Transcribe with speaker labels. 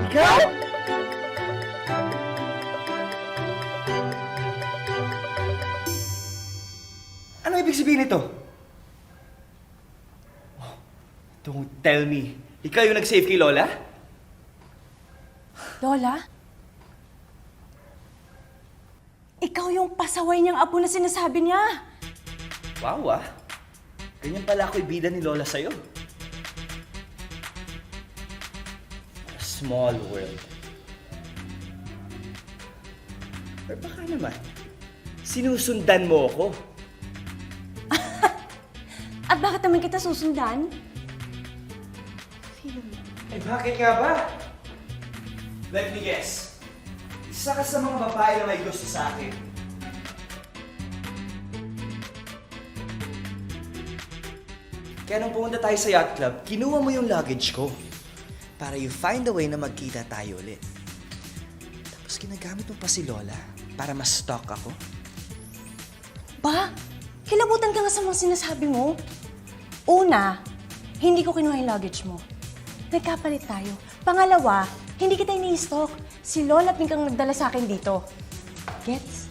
Speaker 1: Ikaw? Ano ibig sabihin nito? Oh, don't tell me. Ikaw yung nag-save kay Lola?
Speaker 2: Lola? Ikaw yung pasaway niyang apo na sinasabi niya.
Speaker 1: Wow ah. Ganyan pala ako'y bida ni Lola sa'yo. A small world. Or baka naman, sinusundan mo ako.
Speaker 2: At bakit naman kita susundan?
Speaker 1: Eh bakit nga ba? Let me guess. Isa ka sa mga babae na may gusto sa akin. Kaya nung pumunta tayo sa yacht club, kinuha mo yung luggage ko. Para you find a way na magkita tayo ulit. Tapos ginagamit mo pa si Lola para ma-stalk ako.
Speaker 2: Ba? Kilabutan ka nga sa mga sinasabi mo. Una, hindi ko kinuha yung luggage mo. Nagkapalit tayo. Pangalawa, hindi kita ini-stalk. Si Lola Pink ang nagdala sa akin dito. Gets?